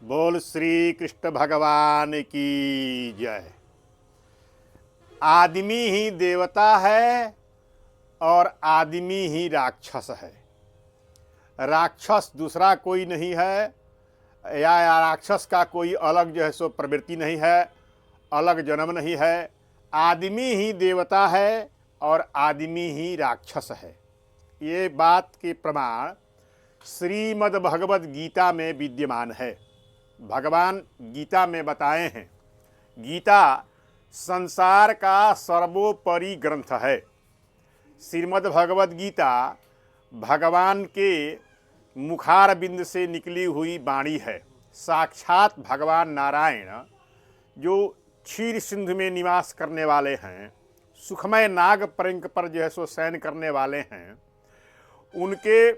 बोल श्री कृष्ण भगवान की जय। आदमी ही देवता है और आदमी ही राक्षस है। राक्षस दूसरा कोई नहीं है, या राक्षस का कोई अलग जो है सो प्रवृत्ति नहीं है, अलग जन्म नहीं है। आदमी ही देवता है और आदमी ही राक्षस है। ये बात के प्रमाण श्रीमद् भगवद गीता में विद्यमान है। भगवान गीता में बताए हैं। गीता संसार का सर्वोपरि ग्रंथ है। श्रीमद् भगवद गीता भगवान के मुखारबिंद से निकली हुई वाणी है। साक्षात भगवान नारायण जो क्षीर सिंधु में निवास करने वाले हैं, सुखमय नाग पर्यंक पर जो है सो शयन करने वाले हैं, उनके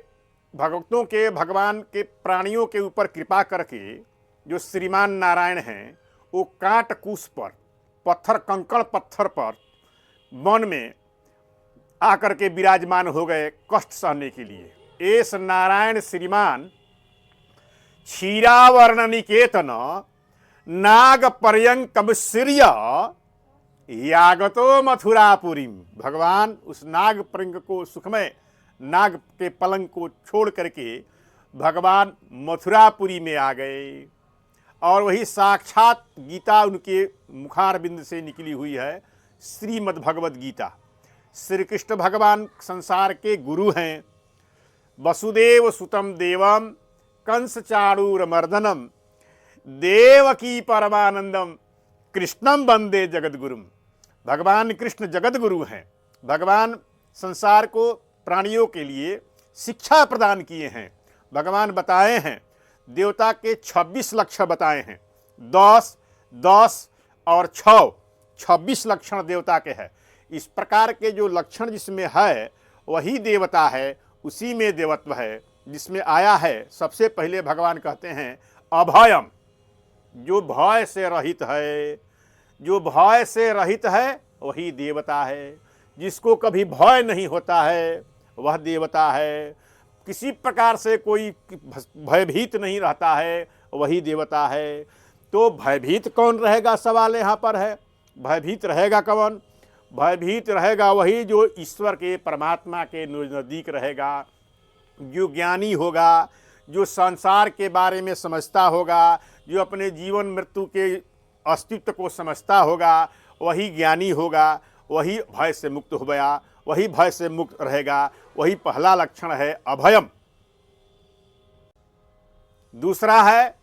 भक्तों के भगवान के प्राणियों के ऊपर कृपा करके जो श्रीमान नारायण हैं, वो कांट कुश पर, पत्थर कंकड़ पत्थर पर वन में आकर के विराजमान हो गए कष्ट सहने के लिए। एस नारायण श्रीमान क्षीरावर्ण निकेतन नाग पर्यंकम श्रिय यागतो मथुरापुरीम। भगवान उस नाग पर्यंक को, सुखमय नाग के पलंग को छोड़ करके भगवान मथुरापुरी में आ गए। और वही साक्षात गीता उनके मुखारबिंद से निकली हुई है, श्रीमद् भगवद गीता। श्री कृष्ण भगवान संसार के गुरु हैं। वसुदेव सुतम देवम कंस चाणूरमर्दनम देवकी परमानंदम कृष्णम वंदे जगद्गुरुम। भगवान कृष्ण जगद्गुरु हैं। भगवान संसार को, प्राणियों के लिए शिक्षा प्रदान किए हैं। भगवान बताए हैं, देवता के 26 लक्षण बताए हैं। 10, 10 और 6, 26 लक्षण देवता के हैं। इस प्रकार के जो लक्षण जिसमें है वही देवता है, उसी में देवत्व है। जिसमें आया है, सबसे पहले भगवान कहते हैं अभयम, जो भय से रहित है। जो भय से रहित है वही देवता है। जिसको कभी भय नहीं होता है वह देवता है। किसी प्रकार से कोई भयभीत नहीं रहता है वही देवता है। तो भयभीत कौन रहेगा, सवाल यहाँ पर है। भयभीत रहेगा कौन? भयभीत रहेगा वही जो ईश्वर के, परमात्मा के नज़दीक रहेगा, जो ज्ञानी होगा, जो संसार के बारे में समझता होगा, जो अपने जीवन मृत्यु के अस्तित्व को समझता होगा, वही ज्ञानी होगा, वही भय से मुक्त हो गया, वही भय से मुक्त रहेगा। वही पहला लक्षण है अभयम। दूसरा है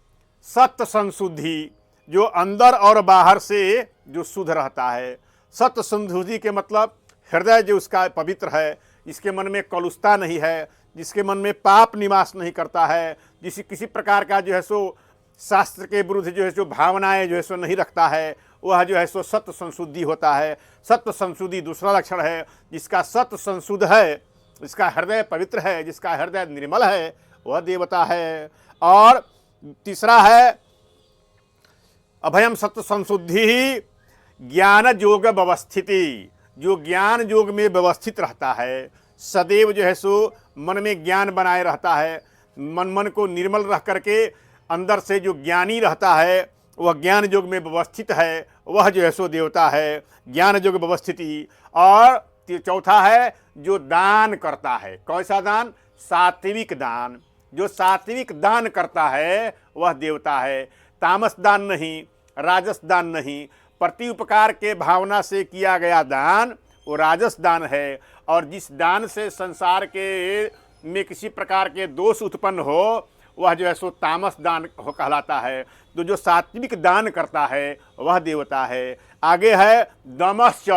सत्य संशुद्धि, जो अंदर और बाहर से जो शुद्ध रहता है। सत्य संशुद्धि के मतलब हृदय जो उसका पवित्र है, इसके मन में कलुषता नहीं है, जिसके मन में पाप निवास नहीं करता है, किसी प्रकार का जो है सो शास्त्र के विरुद्ध जो है सो भावनाएं जो है सो नहीं रखता है, वह जो है सो सत्य संशुद्धि होता है। सत्य संशुद्धि दूसरा लक्षण है। जिसका सत्य संशुद्ध है, जिसका हृदय पवित्र है, जिसका हृदय निर्मल है, वह देवता है। और तीसरा है अभयम सत्य संशुद्धि ही ज्ञान योग व्यवस्थिति, जो ज्ञान योग में व्यवस्थित रहता है, सदैव जो है सो मन में ज्ञान बनाए रहता है। मन को निर्मल रख करके अंदर से जो ज्ञानी रहता है वह ज्ञान योग में व्यवस्थित है, वह जो है सो देवता है। ज्ञान योग व्यवस्थिति। और चौथा है जो दान करता है। कैसा दान? सात्विक दान। जो सात्विक दान करता है वह देवता है। तामस दान नहीं, राजस दान नहीं। प्रति उपकार के भावना से किया गया दान वो राजस दान है। और जिस दान से संसार के में किसी प्रकार के दोष उत्पन्न हो, वह जो है सो तामस दान कहलाता है। तो जो सात्विक दान करता है वह देवता है। आगे है दमश्च,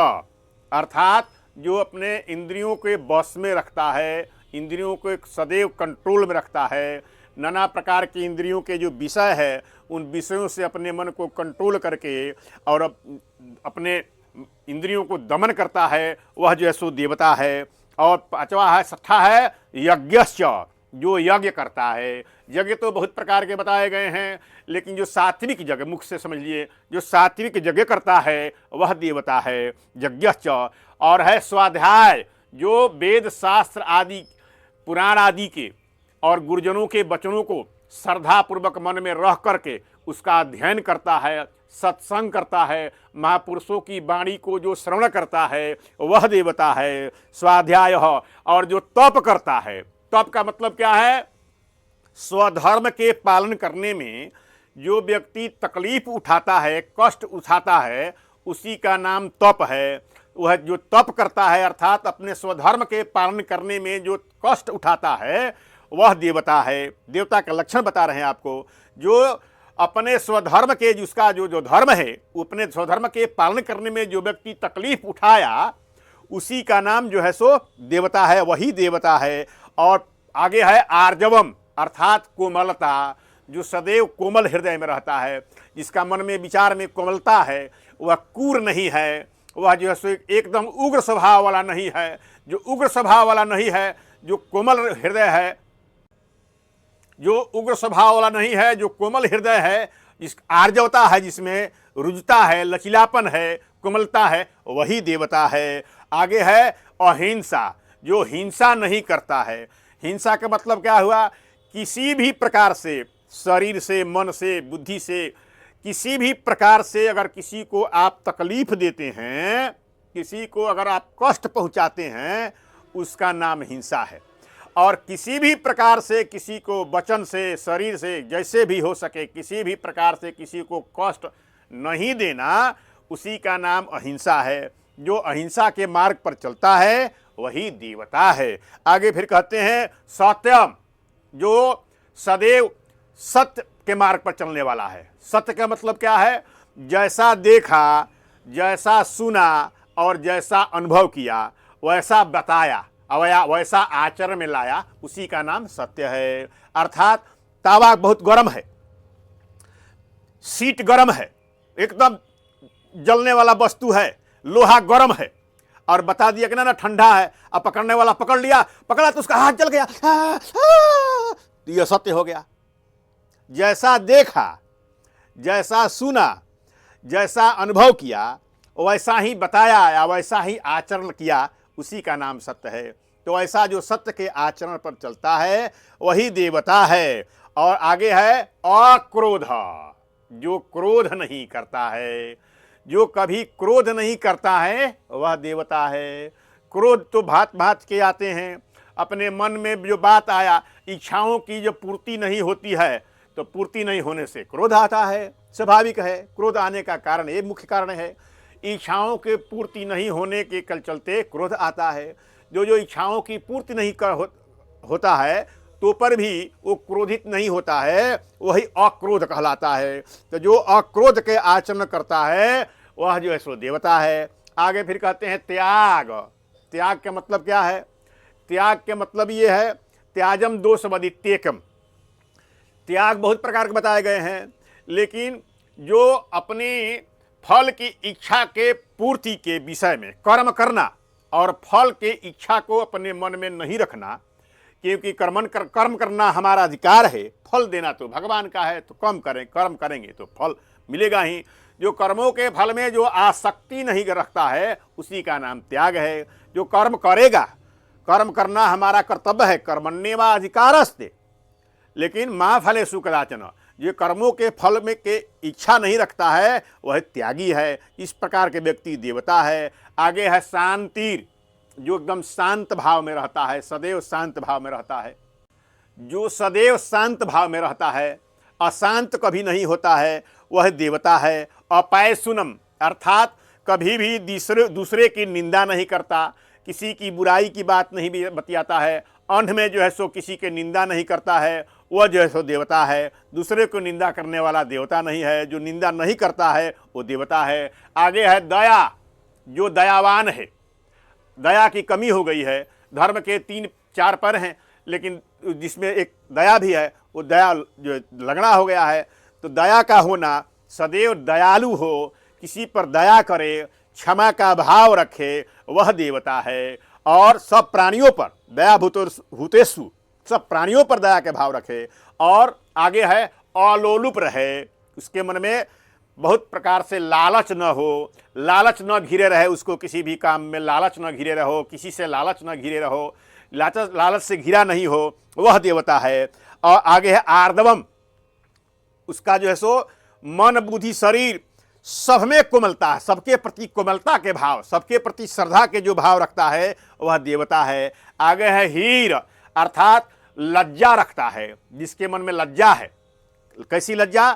अर्थात जो अपने इंद्रियों के बस में रखता है, इंद्रियों को एक सदैव कंट्रोल में रखता है। नाना प्रकार की इंद्रियों के जो विषय है, उन विषयों से अपने मन को कंट्रोल करके और अपने इंद्रियों को दमन करता है, वह जो है सो देवता है। और पांचवा है, छठा है यज्ञश्च, जो यज्ञ करता है। यज्ञ तो बहुत प्रकार के बताए गए हैं, लेकिन जो सात्विक यज्ञ, मुख से समझ लिए, जो सात्विक यज्ञ करता है वह देवता है, यज्ञश्च। और है स्वाध्याय, जो वेद शास्त्र आदि, पुराण आदि के और गुरुजनों के वचनों को श्रद्धापूर्वक मन में रह करके उसका अध्ययन करता है, सत्संग करता है, महापुरुषों की वाणी को जो श्रवण करता है वह देवता है। स्वाध्याय, और जो तप करता है, तप का मतलब क्या है? स्वधर्म के पालन करने में जो व्यक्ति तकलीफ उठाता है, कष्ट उठाता है, उसी का नाम तप है। वह जो तप करता है अर्थात अपने स्वधर्म के पालन करने में जो कष्ट उठाता है वह देवता है। देवता का लक्षण बता रहे हैं आपको। जो अपने स्वधर्म के, जिसका जो धर्म है, अपने स्वधर्म के पालन करने में जो व्यक्ति तकलीफ उठाया उसी का नाम जो है सो देवता है, वही देवता है। और आगे है आर्जवम अर्थात कोमलता, जो सदैव कोमल हृदय में रहता है, जिसका मन में विचार में कोमलता है, वह क्रूर नहीं है, वह जो है सो एकदम उग्र स्वभाव वाला नहीं है। जो उग्र स्वभाव वाला नहीं है, जो कोमल हृदय है, जो उग्र स्वभाव वाला नहीं है, जो कोमल हृदय है, जिस आर्जवता है, जिसमें रुजता है, लचीलापन है, कोमलता है, वही देवता है। आगे है अहिंसा, जो हिंसा नहीं करता है। हिंसा का मतलब क्या हुआ? किसी भी प्रकार से, शरीर से, मन से, बुद्धि से, किसी भी प्रकार से अगर किसी को आप तकलीफ देते हैं, किसी को अगर आप कष्ट पहुंचाते हैं, उसका नाम हिंसा है। और किसी भी प्रकार से किसी को वचन से, शरीर से, जैसे भी हो सके किसी भी प्रकार से किसी को कष्ट नहीं देना, उसी का नाम अहिंसा है। जो अहिंसा के मार्ग पर चलता है वही देवता है। आगे फिर कहते हैं सत्यम, जो सदैव सत्य के मार्ग पर चलने वाला है। सत्य का मतलब क्या है? जैसा देखा, जैसा सुना और जैसा अनुभव किया वैसा बताया, वैसा आचरण में लाया, उसी का नाम सत्य है। अर्थात तावा बहुत गर्म है, सीट गर्म है, एकदम जलने वाला वस्तु है, लोहा गर्म है, और बता दिया कि ना ठंडा है। अब पकड़ने वाला पकड़ लिया, पकड़ा तो उसका हाथ जल गया, तो यह सत्य हो गया। जैसा देखा, जैसा सुना, जैसा अनुभव किया, वैसा ही बताया या वैसा ही आचरण किया, उसी का नाम सत्य है। तो ऐसा जो सत्य के आचरण पर चलता है वही देवता है। और आगे है अक्रोध, जो क्रोध नहीं करता है, जो कभी क्रोध नहीं करता है वह देवता है। क्रोध तो भांत भांत के आते हैं। अपने मन में जो बात आया, इच्छाओं की जो पूर्ति नहीं होती है, तो पूर्ति नहीं होने से क्रोध आता है, स्वाभाविक है। क्रोध आने का कारण, ये मुख्य कारण है, इच्छाओं के पूर्ति नहीं होने के कल चलते क्रोध आता है। जो इच्छाओं की पूर्ति नहीं होता है तो पर भी वो क्रोधित नहीं होता है, वही अक्रोध कहलाता है। तो जो अक्रोध के आचरण करता है वह जो है सो देवता है। आगे फिर कहते हैं त्याग। त्याग का मतलब क्या है? त्याग के मतलब ये है त्याजम दोषवदित्येकम। त्याग बहुत प्रकार के बताए गए हैं, लेकिन जो अपनी फल की इच्छा के पूर्ति के विषय में कर्म करना और फल के इच्छा को अपने मन में नहीं रखना, क्योंकि कर्म करना हमारा अधिकार है, फल देना तो भगवान का है, तो कर्म करेंगे तो फल मिलेगा ही। जो कर्मों के फल में जो आसक्ति नहीं रखता है उसी का नाम त्याग है। जो कर्म करेगा, कर्म करना हमारा कर्तव्य है, कर्मण्येवा अधिकारस्ते, लेकिन माँ फलेषु कदाचन, जो कर्मों के फल में के इच्छा नहीं रखता है वह त्यागी है। इस प्रकार के व्यक्ति देवता है। आगे है शांतिर, जो एकदम शांत भाव में रहता है, सदैव शांत भाव में रहता है। जो सदैव शांत भाव में रहता है, अशांत कभी नहीं होता है, वह देवता है। अपैशुनम अर्थात कभी भी दूसरे की निंदा नहीं करता, किसी की बुराई की बात नहीं बतियाता है, अंत में जो है सो किसी के निंदा नहीं करता है, वह जो है सो देवता है। दूसरे को निंदा करने वाला देवता नहीं है, जो निंदा नहीं करता है वो देवता है। आगे है दया, जो दयावान है। दया की कमी हो गई है, धर्म के 3-4 पर हैं, लेकिन जिसमें एक दया भी है, वो दया जो लगना हो गया है। तो दया का होना, सदैव दयालु हो, किसी पर दया करे, क्षमा का भाव रखे, वह देवता है। और सब प्राणियों पर दया भूतेषु, सब प्राणियों पर दया के भाव रखे। और आगे है अलोलुप रहे, उसके मन में बहुत प्रकार से लालच न हो, लालच न घिरे रहे, उसको किसी भी काम में लालच न घिरे रहो, किसी से लालच न घिरे रहो, लालच से घिरा नहीं हो, वह देवता है। और आगे है आर्दवम, उसका जो है सो मन बुद्धि शरीर सब में कोमलता है, सबके प्रति कोमलता के भाव, सबके प्रति श्रद्धा के जो भाव रखता है वह देवता है। आगे है हीर, अर्थात लज्जा रखता है, जिसके मन में लज्जा है। कैसी लज्जा?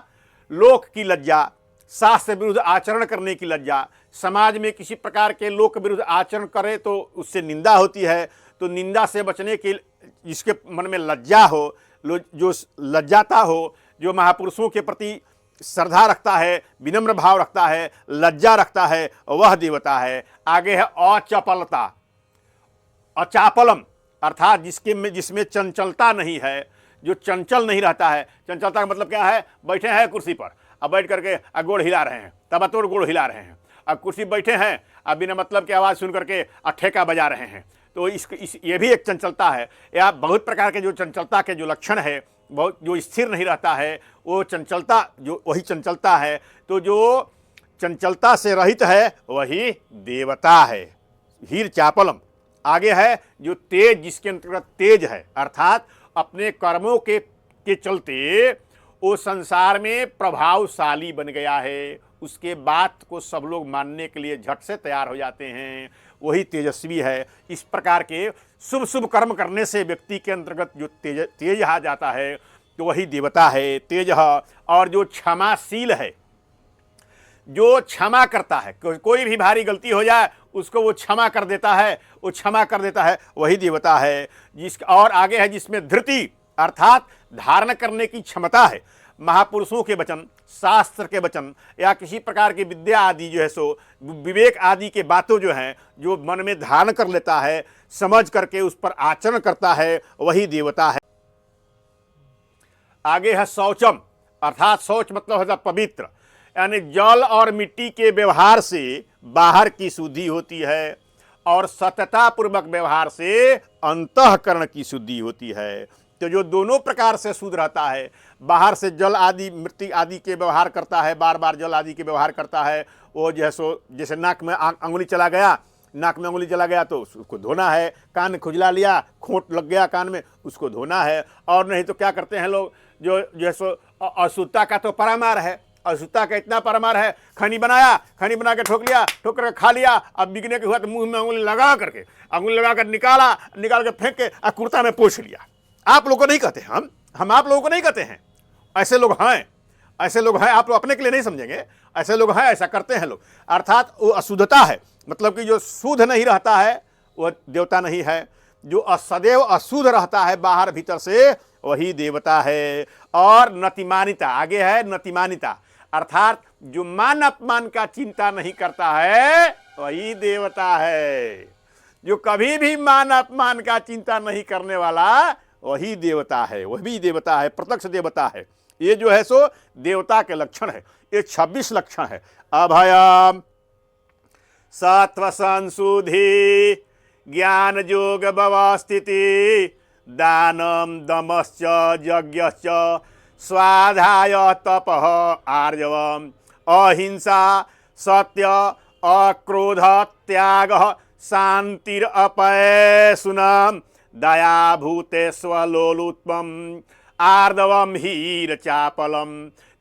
लोक की लज्जा, शास्त्र विरुद्ध आचरण करने की लज्जा। समाज में किसी प्रकार के लोक विरुद्ध आचरण करे तो उससे निंदा होती है, तो निंदा से बचने के जिसके मन में लज्जा हो, जो लज्जाता हो, जो महापुरुषों के प्रति श्रद्धा रखता है, विनम्र भाव रखता है, लज्जा रखता है, वह देवता है। आगे है अचपलता, अचापलम, अर्थात जिसमें चंचलता नहीं है, जो चंचल नहीं रहता है। चंचलता का मतलब क्या है? बैठे हैं कुर्सी पर, अब बैठ करके गोड़ हिला रहे हैं, तबातोड़ गोड़ हिला रहे हैं। अब कुर्सी बैठे हैं, अब बिना मतलब की आवाज़ सुन करके ठेका बजा रहे हैं, तो ये भी एक चंचलता है। या बहुत प्रकार के जो चंचलता के जो लक्षण है, बहुत जो स्थिर नहीं रहता है, वो चंचलता, जो वही चंचलता है। तो जो चंचलता से रहित है वही देवता है, हीर चापलम। आगे है जो तेज, जिसके अंतर्गत तेज है, अर्थात अपने कर्मों के चलते वो संसार में प्रभावशाली बन गया है, उसके बात को सब लोग मानने के लिए झट से तैयार हो जाते हैं, वही तेजस्वी है। इस प्रकार के शुभ शुभ कर्म करने से व्यक्ति के अंतर्गत जो तेज आ जाता है तो वही देवता है, तेज। और जो क्षमाशील है, जो क्षमा करता है, कोई भी भारी गलती हो जाए उसको वो क्षमा कर देता है, वो क्षमा कर देता है, वही देवता है। और आगे है जिसमें धृति, अर्थात धारण करने की क्षमता है। महापुरुषों के वचन, शास्त्र के वचन या किसी प्रकार की विद्या आदि जो है सो विवेक आदि के बातों जो हैं, जो मन में धारण कर लेता है, समझ करके उस पर आचरण करता है, वही देवता है। आगे है शौचम, अर्थात शौच मतलब होता पवित्र, यानी जल और मिट्टी के व्यवहार से बाहर की शुद्धि होती है और सतता पूर्वक व्यवहार से अंतःकरण की शुद्धि होती है। तो जो दोनों प्रकार से शुद्ध रहता है, बाहर से जल आदि मिट्टी आदि के व्यवहार करता है, बार बार जल आदि के व्यवहार करता है, वो जो है सो जैसे नाक में अंगुली चला गया, नाक में अंगुली चला गया तो उसको धोना है, कान खुजला लिया, खोट लग गया कान में, उसको धोना है। और नहीं तो क्या करते हैं लोग, जो है सो अशुद्धता का तो परमार है, अशुद्धता का इतना परमार है, खनी बनाया, खनी बना के ठोक लिया, ठोक करके खा लिया, अब बिकने के हुआ तो मुंह में अंगुली लगा करके, अंगुली लगा कर निकाल के फेंक के कुर्ता में पोंछ लिया। आप लोगों को नहीं कहते, हम आप लोगों को नहीं कहते हैं, ऐसे लोग हैं, ऐसे लोग हैं, आप लोग अपने के लिए नहीं समझेंगे, ऐसे लोग हैं, ऐसा करते हैं लोग। अर्थात वो अशुद्धता है, मतलब कि जो शुद्ध नहीं रहता है वह देवता नहीं है, जो सदैव अशुद्ध रहता है बाहर भीतर से वही देवता है। और नतिमानिता, आगे है नतिमानिता, अर्थात जो मान अपमान का चिंता नहीं करता है वही देवता है। जो कभी भी मान अपमान का चिंता नहीं करने वाला वही देवता है, वह भी देवता है, प्रत्यक्ष देवता है। ये जो है सो देवता के लक्षण है, ये 26 लक्षण है। अभयम, सत्व संशुद्धि, ज्ञान योग व्यवस्थिति, दानम दमश्च यज्ञश्च, स्वाध्याय तपः आर्जवम, अहिंसा सत्य अक्रोध त्यागः, शांतिरपैशुनम, दया भूतेष्वलोलुत्वम, आर्दवम हीर चापलम,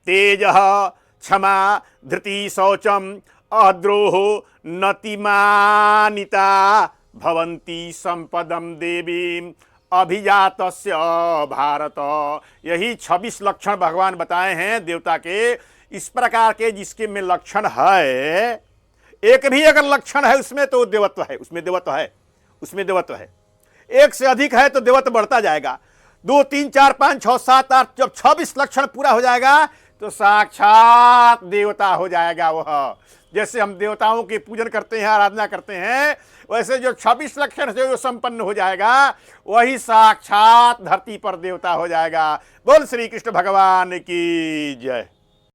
तेजः क्षमा धृति शौचम, अद्रोहो नतिमानिता, भवन्ति संपदम देवी अभिजातस्य भारत। यही 26 लक्षण भगवान बताए हैं देवता के। इस प्रकार के जिसके में लक्षण है, एक भी अगर लक्षण है उसमें तो देवत्व है, उसमें देवत्व है, उसमें देवत्व है। एक से अधिक है तो देवत्व बढ़ता जाएगा, 2 3 4 5 6 7 8, जब 26 लक्षण पूरा हो जाएगा तो साक्षात देवता हो जाएगा वह। जैसे हम देवताओं की पूजन करते हैं, आराधना करते हैं, वैसे जो 26 लक्षण से जो संपन्न हो जाएगा वही साक्षात धरती पर देवता हो जाएगा। बोल श्री कृष्ण भगवान की जय।